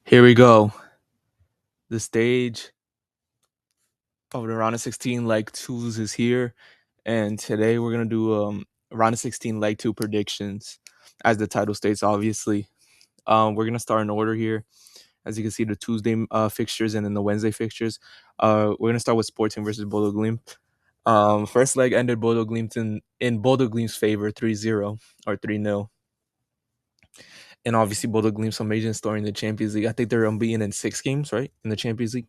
Here we go. The stage of the round of 16 leg twos is here, and today we're gonna do round of 16 leg two predictions, as the title states. Obviously, we're gonna start in order here. As you can see, the Tuesday fixtures and then the Wednesday fixtures. We're gonna start with Sporting versus Bodo Glimt. First leg ended Bodo Glimt in Bodo Glimt's favor, 3-0 or 3-0. And obviously, Bodo Glimt's amazing story in the Champions League. I think they're unbeaten in 6 games, right, in the Champions League.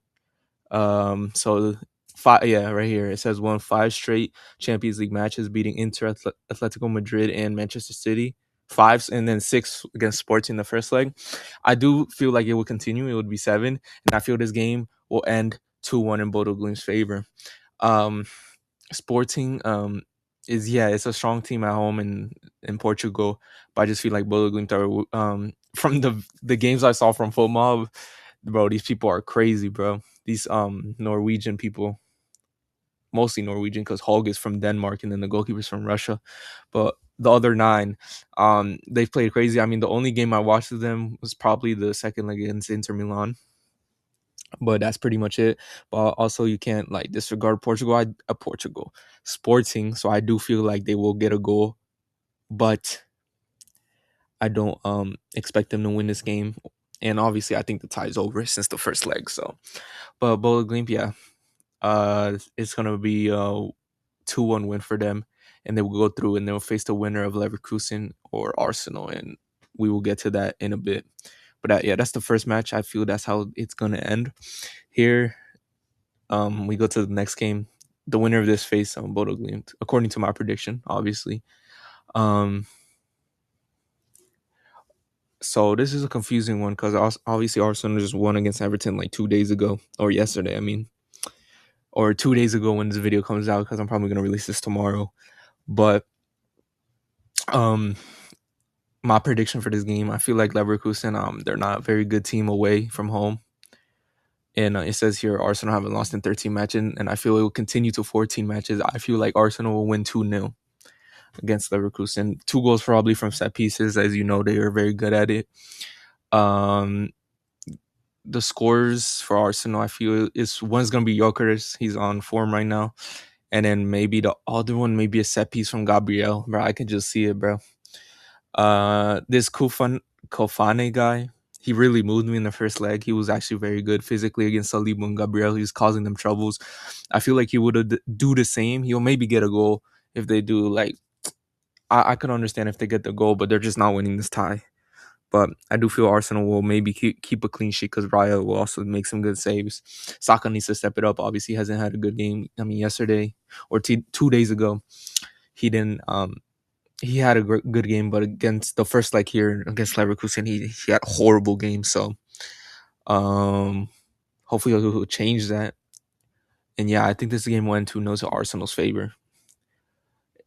So five, yeah, right here it says won 5 straight Champions League matches, beating Inter, Atletico Madrid, and Manchester City. 5 and then 6 against Sporting the first leg. I do feel like it will continue. It would be 7, and I feel this game will end 2-1 in Bodo Glimt's favor. Um, Sporting is it's a strong team at home in Portugal, but I just feel like Bodo Glimt are from the games I saw from Footmob, bro. These people are crazy, bro. These Norwegian people, mostly Norwegian, because Holg is from Denmark and then the goalkeeper's from Russia. But the other 9, they've played crazy. I mean, the only game I watched of them was probably the second leg against Inter Milan, but that's pretty much it. But also, you can't like disregard Portugal Sporting. So I do feel like they will get a goal, but I don't expect them to win this game. And obviously, I think the tie's over since the first leg. So, but Bodo Glimt, yeah, it's gonna be a 2-1 win for them, and they will go through and they'll face the winner of Leverkusen or Arsenal, and we will get to that in a bit. But yeah, that's the first match. I feel that's how it's gonna end. Here, we go to the next game. The winner of this face Bodo Glimt, according to my prediction, obviously. So this is a confusing one because obviously Arsenal just won against Everton like 2 days ago, or yesterday, I mean, or 2 days ago when this video comes out, because I'm probably gonna release this tomorrow. But my prediction for this game, I feel like Leverkusen, they're not a very good team away from home. And it says here Arsenal haven't lost in 13 matches, and I feel it will continue to 14 matches. I feel like Arsenal will win 2-0 against Leverkusen. 2 goals probably from set pieces. As you know, they are very good at it. The scores for Arsenal, I feel, is one's going to be Jokers. He's on form right now. And then maybe the other one, maybe a set piece from Gabriel. Bro, I can just see it, bro. This Kofane guy, he really moved me in the first leg. He was actually very good physically against Saliba and Gabriel. He was causing them troubles. I feel like he would do the same. He'll maybe get a goal if they do. Like, I could understand if they get the goal, but they're just not winning this tie. But I do feel Arsenal will maybe keep a clean sheet because Raya will also make some good saves. Saka needs to step it up. Obviously, he hasn't had a good game. I mean, yesterday or 2 days ago, he didn't. He had a good game, but against the first leg here against Leverkusen, he had a horrible game. So, hopefully he'll change that. And yeah, I think this game went 2-0 to Arsenal's favor.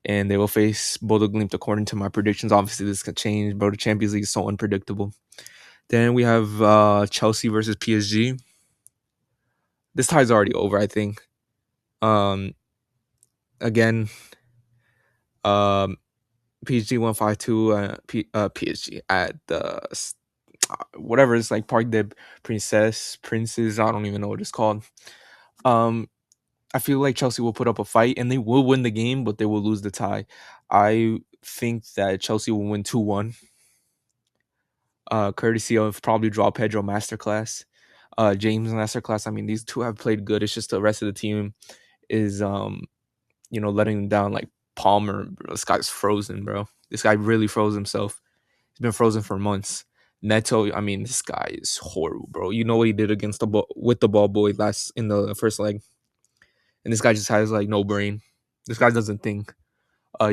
And they will face Bodo Glimt according to my predictions. Obviously, this can change, but the Champions League is so unpredictable. Then we have Chelsea versus PSG. This tie's already over, I think. Again, PSG 152. PSG at the whatever it's like Parc des Princes. I don't even know what it's called. I feel like Chelsea will put up a fight and they will win the game, but they will lose the tie. I think that Chelsea will win 2-1. Courtesy of probably Draw Pedro Masterclass. James Masterclass. I mean, these two have played good. It's just the rest of the team is letting them down. Like Palmer, bro, this guy's frozen, bro. This guy really froze himself. He's been frozen for months. Neto, I mean, this guy is horrible, bro. You know what he did against the ball with the ball boy last in the first leg, and this guy just has like no brain. This guy doesn't think.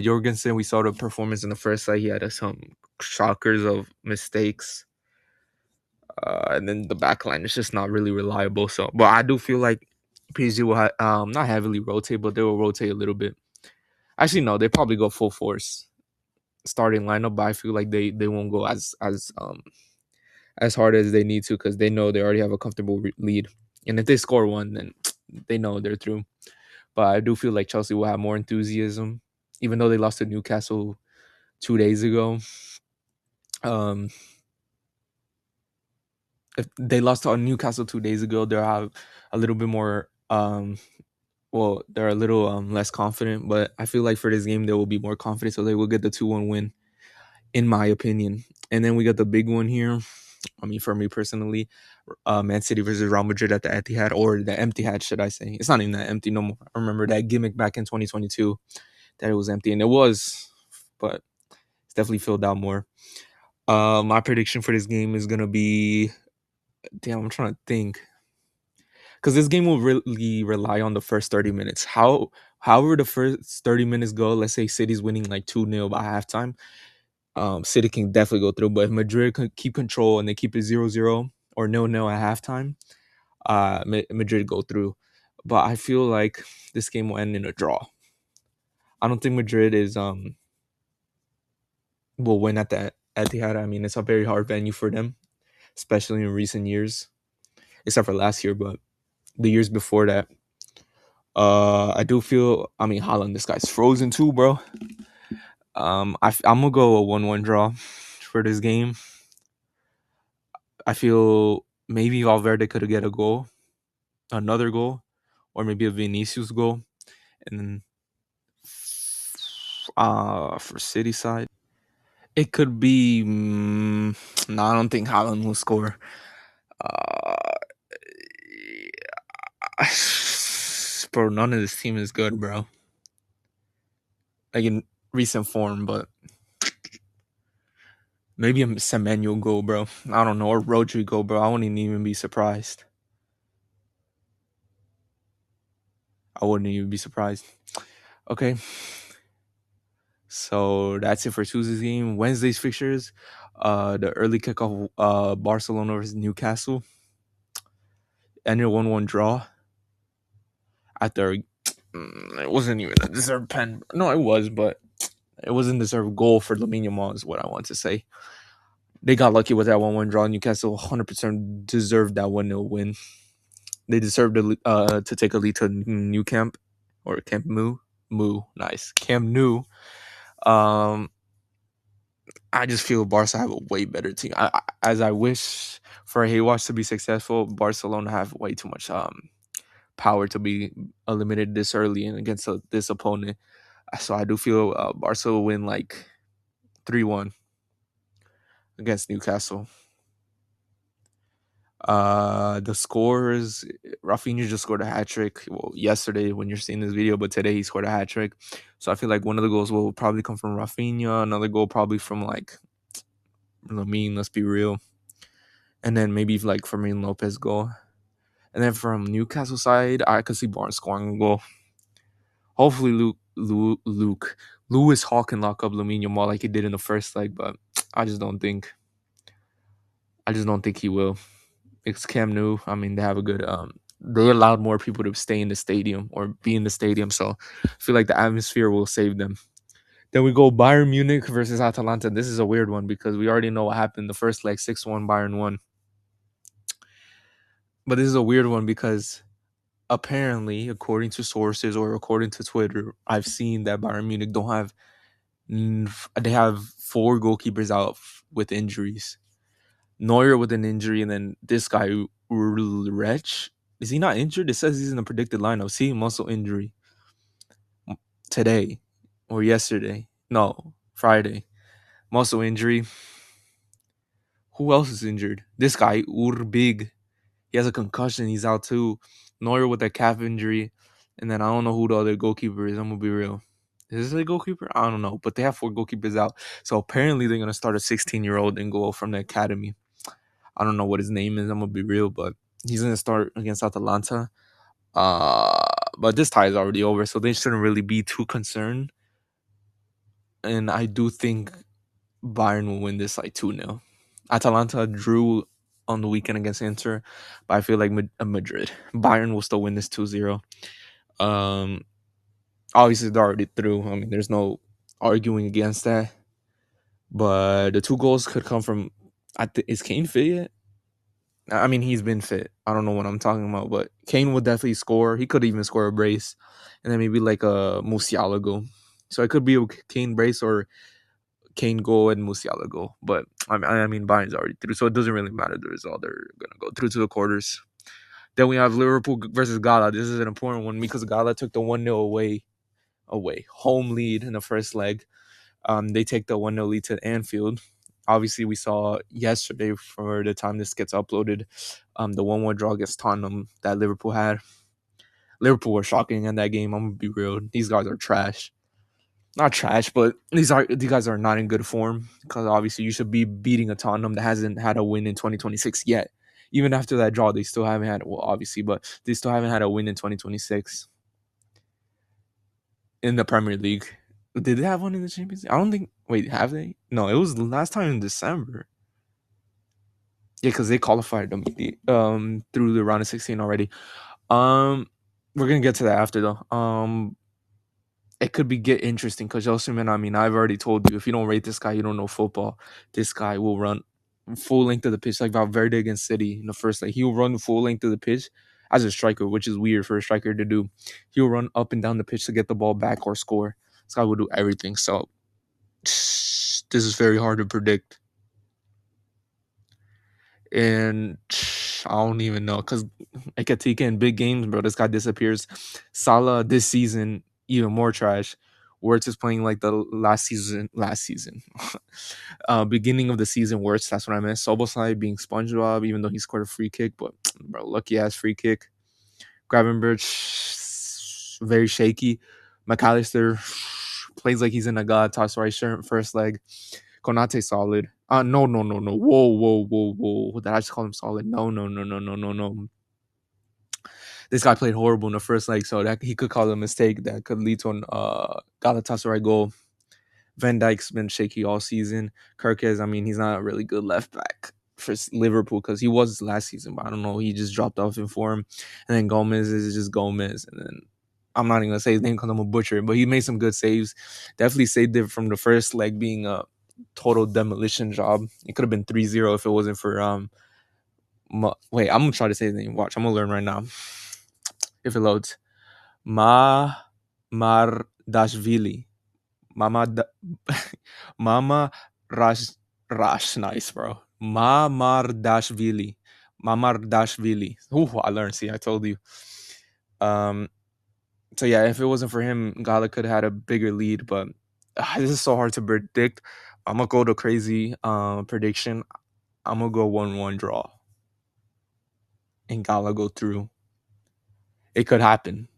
Jorgensen, we saw the performance in the first leg. He had some shockers of mistakes. And then the back line is just not really reliable. So, but I do feel like PSG will not heavily rotate, but they will rotate a little bit. Actually, no, they probably go full force starting lineup, but I feel like they won't go as hard as they need to because they know they already have a comfortable lead. And if they score one, then they know they're through. But I do feel like Chelsea will have more enthusiasm, even though they lost to Newcastle 2 days ago. if they lost to Newcastle 2 days ago, they'll have a little bit more. Well, they're a little less confident, but I feel like for this game they will be more confident, so they will get the 2-1 win, in my opinion. And then we got the big one here. I mean, for me personally, Man City versus Real Madrid at the Etihad, or the empty hat, should I say? It's not even that empty no more. I remember that gimmick back in 2022 that it was empty, and it was, but it's definitely filled out more. My prediction for this game is gonna be, damn, I'm trying to think, because this game will really rely on the first 30 minutes. However the first 30 minutes go, let's say City's winning like 2-0 by halftime, City can definitely go through. But if Madrid can keep control and they keep it 0-0 or 0-0 at halftime, Madrid go through. But I feel like this game will end in a draw. I don't think Madrid is will win at the Etihad. I mean, it's a very hard venue for them, especially in recent years, except for last year. But the years before that, I do feel. I mean, Haaland, this guy's frozen too, bro. I'm gonna go a 1-1 draw for this game. I feel maybe Valverde could get a goal, another goal, or maybe a Vinicius goal, and then for City side, it could be. No, I don't think Haaland will score. Uh, bro, none of this team is good, bro. Like in recent form, but maybe a Semenyo goal, bro. I don't know, or Rodri goal, bro. I wouldn't even be surprised. Okay. So that's it for Tuesday's game. Wednesday's fixtures, the early kickoff, Barcelona versus Newcastle, ended 1-1 draw. After it wasn't even a deserved pen. No, it was, but it wasn't deserved goal for Lamine Yamal is what I want to say. They got lucky with that 1-1 draw. Newcastle 100% deserved that 1-0 win. They deserved to take a lead to New Camp or Camp Moo. Nice. Camp Nou. I just feel Barca have a way better team. As I wish for Haywash to be successful, Barcelona have way too much power to be eliminated this early and against this opponent. So I do feel Barca will win like 3-1 against Newcastle. The scores, Rafinha just scored a hat trick. Well, yesterday when you're seeing this video, but today he scored a hat trick. So I feel like one of the goals will probably come from Rafinha, another goal probably from like Lamine, let's be real. And then maybe like Fermin Lopez goal. And then from Newcastle side, I could see Barnes scoring a goal. Hopefully Lewis Hawk can lock up Lamine Yamal like he did in the first leg, but I just don't think he will. It's Camp Nou. I mean, they have a good they allowed more people to stay in the stadium or be in the stadium, so I feel like the atmosphere will save them. Then we go Bayern Munich versus Atalanta. This is a weird one because we already know what happened the first leg, 6-1 Bayern won. But this is a weird one because apparently, according to sources or according to Twitter, I've seen that Bayern Munich don't have. They have 4 goalkeepers out with injuries. Neuer with an injury, and then this guy Wretch. Is he not injured? It says he's in the predicted lineup. See, muscle injury today or yesterday. No, Friday. Muscle injury. Who else is injured? This guy Urbig. He has a concussion. He's out too. Neuer with a calf injury. And then I don't know who the other goalkeeper is. I'm going to be real. Is this a goalkeeper? I don't know. But they have 4 goalkeepers out. So apparently they're going to start a 16-year-old and go from the academy. I don't know what his name is. I'm going to be real. But he's going to start against Atalanta. But this tie is already over. So they shouldn't really be too concerned. And I do think Bayern will win this like 2-0. Atalanta drew on the weekend against Inter, but I feel like Madrid. Bayern will still win this 2-0. Obviously they're already through. I mean, there's no arguing against that. But the 2 goals could come from. Is Kane fit yet? I mean, he's been fit. I don't know what I'm talking about, but Kane would definitely score. He could even score a brace, and then maybe like a Musiala goal. So it could be a Kane brace or Kane goal and Musiala goal. But I mean, Bayern's already through, so it doesn't really matter the result. They're gonna go through to the quarters. Then we have Liverpool versus Gala. This is an important one because Gala took the 1-0 away home lead in the first leg. They take the 1-0 lead to Anfield. Obviously, we saw yesterday, for the time this gets uploaded, the 1-1 draw against Tottenham that Liverpool had. Liverpool were shocking in that game. I'm gonna be real. These guys are trash. Not trash, but these guys are not in good form, because obviously you should be beating a Tottenham that hasn't had a win in 2026 yet. Even after that draw, they still haven't had, well, obviously, but they still haven't had a win in 2026 in the Premier League. Did they have one in the Champions League? I don't think. Wait, have they? No, it was last time in December. Yeah, because they qualified them through the round of 16 already. We're gonna get to that after though. It could get interesting because Osimhen, I mean, I've already told you, if you don't rate this guy, you don't know football. This guy will run full length of the pitch like Valverde against City in the first leg. He will run full length of the pitch as a striker, which is weird for a striker to do. He'll run up and down the pitch to get the ball back or score. This guy will do everything. So this is very hard to predict. And I don't even know, because Ekatike in big games, bro, this guy disappears. Salah this season, even more trash. Wirtz is playing like the last season. Beginning of the season, Wirtz, that's what I meant. Soboslai being SpongeBob, even though he scored a free kick, but bro, lucky ass free kick. Gravenberch, very shaky. McAllister plays like he's in a God toss right shirt first leg. Konate solid. No. Whoa. Did I just call him solid? No. This guy played horrible in the first leg, so that he could call a mistake that could lead to an Galatasaray goal. Van Dijk's been shaky all season. Kirkes, I mean, he's not a really good left back for Liverpool, because he was last season, but I don't know, he just dropped off in form. And then Gomez is just Gomez, and then I'm not even gonna say his name because I'm a butcher, but he made some good saves. Definitely saved it from the first leg being a total demolition job. It could have been 3-0 if it wasn't for wait, I'm gonna try to say his name. Watch, I'm gonna learn right now. If it loads. Dashvili. Mama Rash, nice, bro. Dashvili. Ooh, I learned. See, I told you. So yeah, if it wasn't for him, Gala could have had a bigger lead, but this is so hard to predict. I'm gonna go to crazy prediction. I'm gonna go 1-1 draw, and Gala go through. It could happen.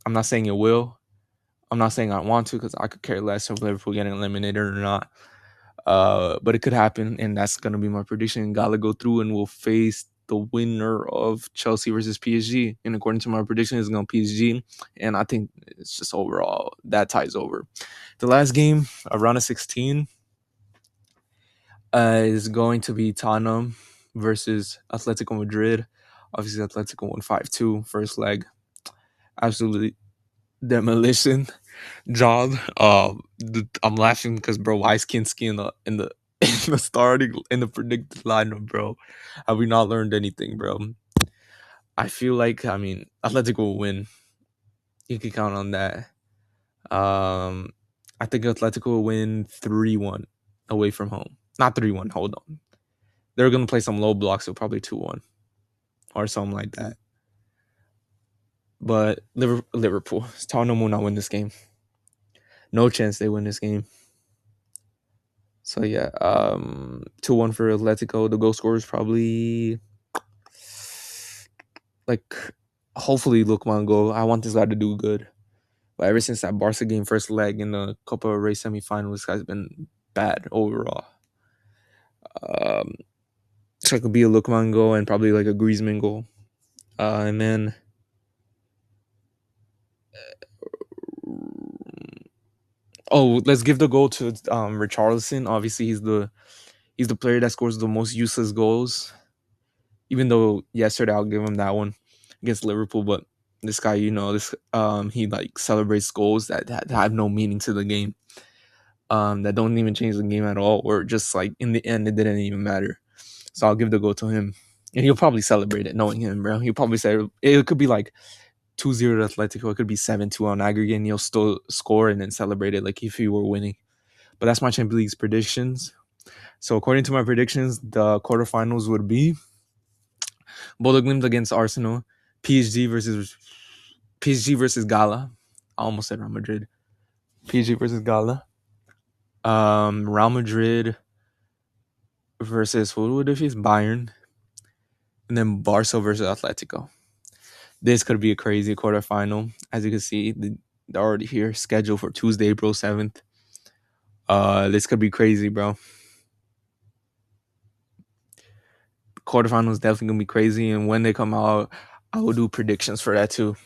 I'm not saying it will. I'm not saying I want to, because I could care less if Liverpool getting eliminated or not. But it could happen, and that's gonna be my prediction. Gala go through, and we'll face the winner of Chelsea versus PSG. And according to my prediction, it's going to PSG. And I think it's just overall that ties over. The last game, round of 16, is going to be Tottenham versus Atletico Madrid. Obviously, Atletico won 5-2 first leg. Absolutely demolition job. I'm laughing because, bro, why is Kinski in the in the predicted lineup, bro? Have we not learned anything, bro? I feel like, I mean, Atletico will win. You can count on that. I think Atletico will win 3-1 away from home. Not 3-1, hold on. They're going to play some low blocks, so probably 2-1 or something like that. But Liverpool, Tottenham will not win this game. No chance they win this game. So yeah, 2-1 for Atletico. The goal scorer is probably, like, hopefully Lookman goal. I want this guy to do good. But ever since that Barca game first leg in the Copa del Rey semifinal, this guy's been bad overall. So it could be a Lookman goal and probably like a Griezmann goal. And then let's give the goal to Richarlison. Obviously, he's the player that scores the most useless goals. Even though yesterday I'll give him that one against Liverpool, but this guy, he like celebrates goals that have no meaning to the game, that don't even change the game at all, or just like in the end it didn't even matter. So I'll give the goal to him, and he'll probably celebrate it, knowing him, bro. He'll probably say it could be like 2-0 to Atletico, it could be 7-2 on aggregate, and he'll still score and then celebrate it like if he were winning. But that's my Champions League's predictions. So according to my predictions, the quarterfinals would be Bodo Glimt against Arsenal, PSG versus Gala. I almost said Real Madrid. PSG versus Gala. Real Madrid versus who would it be? Bayern, and then Barca versus Atletico. This could be a crazy quarterfinal. As you can see, they're already here, scheduled for Tuesday, April 7th. This could be crazy, bro. Quarterfinals definitely gonna be crazy, and when they come out, I will do predictions for that too.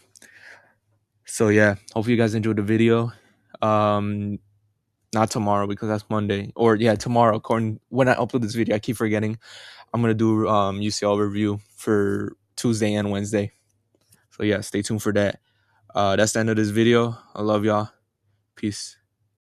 So yeah, hopefully you guys enjoyed the video. Not tomorrow because that's Monday, or yeah, tomorrow. According when I upload this video, I keep forgetting. I'm gonna do UCL review for Tuesday and Wednesday. So yeah, stay tuned for that. That's the end of this video. I love y'all. Peace.